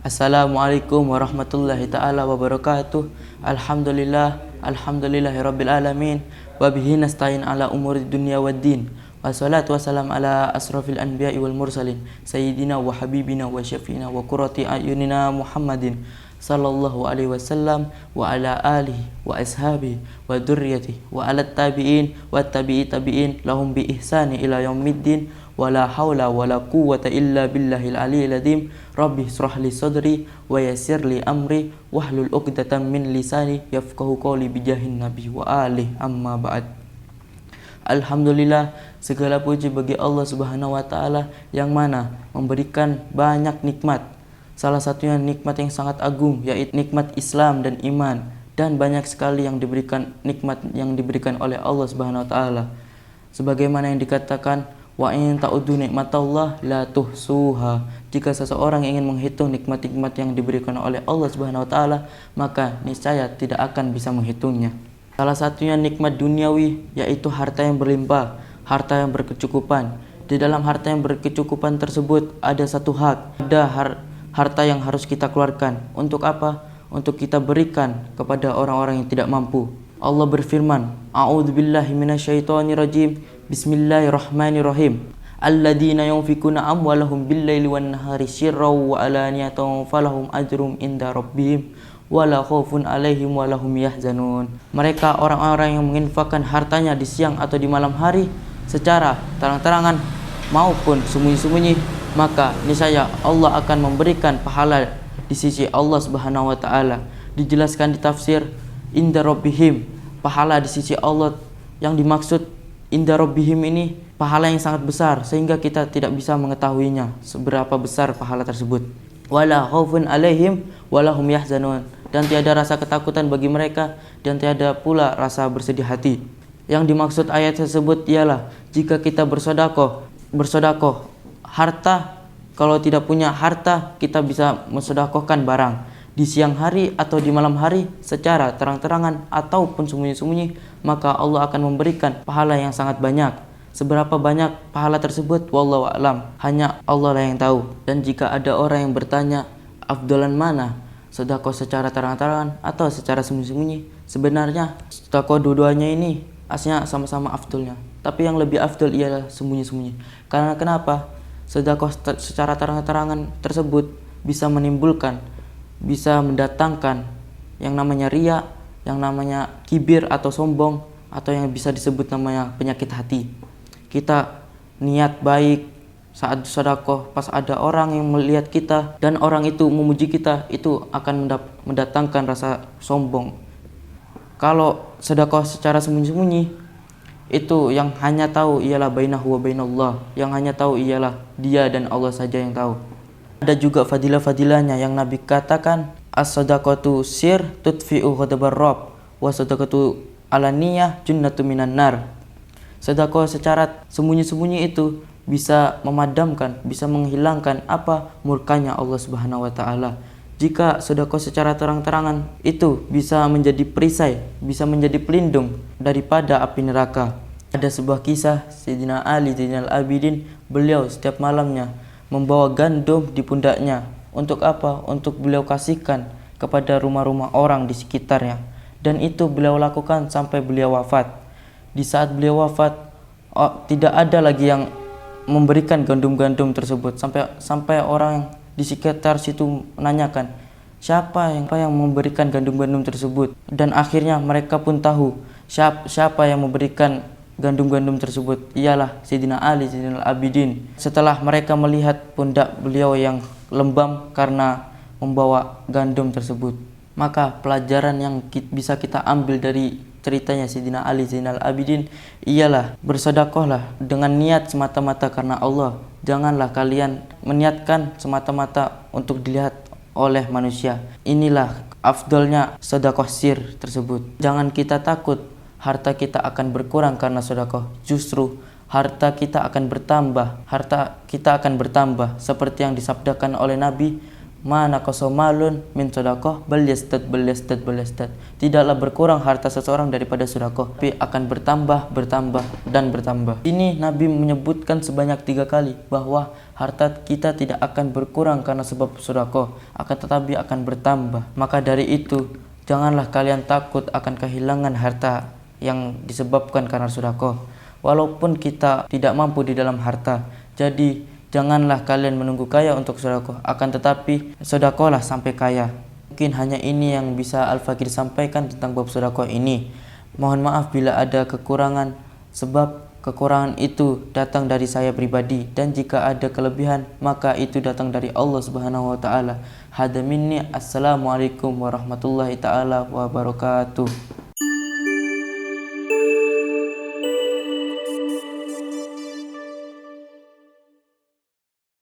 Assalamualaikum warahmatullahi ta'ala wabarakatuh. Alhamdulillahirabbil alamin. Wa bihi nasta'in ala umuri dunya waddin. Wassalatu wassalam ala asrafil anbiya'i wal mursalin sayyidina wa habibina wa syafi'ina wa qurrati ayunina Muhammadin sallallahu alaihi wasallam wa ala alihi wa ashabihi wa dzurriyyatihi wa ala tabi'in wa tabi'in lahum bi ihsani ila yaumiddin. Wala haula wala quwwata illa billahil aliyil azim. Rabbi shrah li sadri wa yassir li amri wahlul 'uqdatam min lisani yafqahu qawli bijahin nabi wa alihi amma ba'd. Alhamdulillah, segala puji bagi Allah Subhanahu wa taala yang mana memberikan banyak nikmat. Salah satunya nikmat yang sangat agung, yaitu nikmat Islam dan iman, dan banyak sekali yang diberikan nikmat yang diberikan oleh Allah Subhanahu wa taala. Sebagaimana yang dikatakan, wa in ta'uddu nikmatallah la tuhsuha. Jika seseorang ingin menghitung nikmat-nikmat yang diberikan oleh Allah Subhanahu wa taala, maka niscaya tidak akan bisa menghitungnya. Salah satunya nikmat duniawi, yaitu harta yang berlimpah, harta yang berkecukupan. Di dalam harta yang berkecukupan tersebut ada satu hak, ada harta yang harus kita keluarkan. Untuk apa? Untuk kita berikan kepada orang-orang yang tidak mampu. Allah berfirman, A'udzubillahi minasyaitonirrajim. Bismillahirrahmanirrahim. Alladzina yunfikuna amwalahum bil-laili wan-nahari sirran wa alaniyatan falahum ajrum inda rabbihim wala khaufun 'alaihim wala hum yahzanun. Mereka orang-orang yang menginfakkan hartanya di siang atau di malam hari secara terang-terangan maupun sembunyi-sembunyi, maka niscaya Allah akan memberikan pahala di sisi Allah Subhanahu wa taala. Dijelaskan di tafsir inda rabbihim, pahala di sisi Allah yang dimaksud inda rabbihim ini pahala yang sangat besar sehingga kita tidak bisa mengetahuinya seberapa besar pahala tersebut. Wala khaufun 'alaihim wala hum yahzanun, dan tiada rasa ketakutan bagi mereka dan tiada pula rasa bersedih hati. Yang dimaksud ayat tersebut ialah jika kita bersedekah harta, kalau tidak punya harta kita bisa mensedekahkan barang di siang hari atau di malam hari secara terang-terangan ataupun sembunyi-sembunyi, maka Allah akan memberikan pahala yang sangat banyak. Seberapa banyak pahala tersebut, wallahu a'lam, hanya Allah lah yang tahu. Dan jika ada orang yang bertanya, afdalan mana, sedekah secara terang-terangan atau secara sembunyi-sembunyi, sebenarnya sedekah dua-duanya ini aslinya sama-sama afdalnya, tapi yang lebih afdal ialah sembunyi-sembunyi. Karena kenapa? Sedekah secara terang-terangan tersebut bisa menimbulkan, bisa mendatangkan yang namanya riya, yang namanya kibir atau sombong, atau yang bisa disebut namanya penyakit hati. Kita niat baik saat sedekah, pas ada orang yang melihat kita dan orang itu memuji kita, itu akan mendatangkan rasa sombong. Kalau sedekah secara sembunyi-sembunyi, itu yang hanya tahu ialah bainahu wa bainallah, yang hanya tahu ialah dia dan Allah saja yang tahu. Ada juga fadilah-fadilahnya yang Nabi katakan, as-sadaqatu sir tudfi'u ghadabar rabb wa sadaqatu alaniyah junnatu minan nar. Sedekah secara sembunyi-sembunyi itu bisa memadamkan, bisa menghilangkan murkanya Allah Subhanahu wa taala. Jika sedekah secara terang-terangan itu bisa menjadi perisai, bisa menjadi pelindung daripada api neraka. Ada sebuah kisah Sayyidina Ali Zainal Abidin, beliau setiap malamnya membawa gandum di pundaknya. Untuk apa? Untuk beliau kasihkan kepada rumah-rumah orang di sekitarnya. Dan itu beliau lakukan sampai beliau wafat. Di saat beliau wafat, tidak ada lagi yang memberikan gandum-gandum tersebut. Sampai orang di sekitar situ menanyakan, siapa yang memberikan gandum-gandum tersebut? Dan akhirnya mereka pun tahu siapa yang memberikan gandum-gandum tersebut, ialah Sayyidina Ali Zainal Abidin. Setelah mereka melihat pundak beliau yang lembam karena membawa gandum tersebut, maka pelajaran yang bisa kita ambil dari ceritanya Sayyidina Ali Zainal Abidin ialah bersedekahlah dengan niat semata-mata karena Allah. Janganlah kalian meniatkan semata-mata untuk dilihat oleh manusia. Inilah afdalnya sedekah sir tersebut. Jangan kita takut harta kita akan berkurang karena sedekah. Justru harta kita akan bertambah. Harta kita akan bertambah seperti yang disabdakan oleh Nabi, mana kosomalun min sodakoh bal yazdad. Tidaklah berkurang harta seseorang daripada sedekah, tapi akan bertambah dan bertambah. Ini Nabi menyebutkan sebanyak 3 kali bahwa harta kita tidak akan berkurang karena sebab sedekah, akan tetapi akan bertambah. Maka dari itu, janganlah kalian takut akan kehilangan harta yang disebabkan karena sedekah. Walaupun kita tidak mampu di dalam harta, jadi janganlah kalian menunggu kaya untuk sedekah, akan tetapi sedekahlah sampai kaya. Mungkin hanya ini yang bisa Al-Fakir sampaikan tentang bab sedekah ini. Mohon maaf bila ada kekurangan, sebab kekurangan itu datang dari saya pribadi, dan jika ada kelebihan maka itu datang dari Allah Subhanahu wa taala. Hada minni, assalamualaikum warahmatullahi taala wabarakatuh.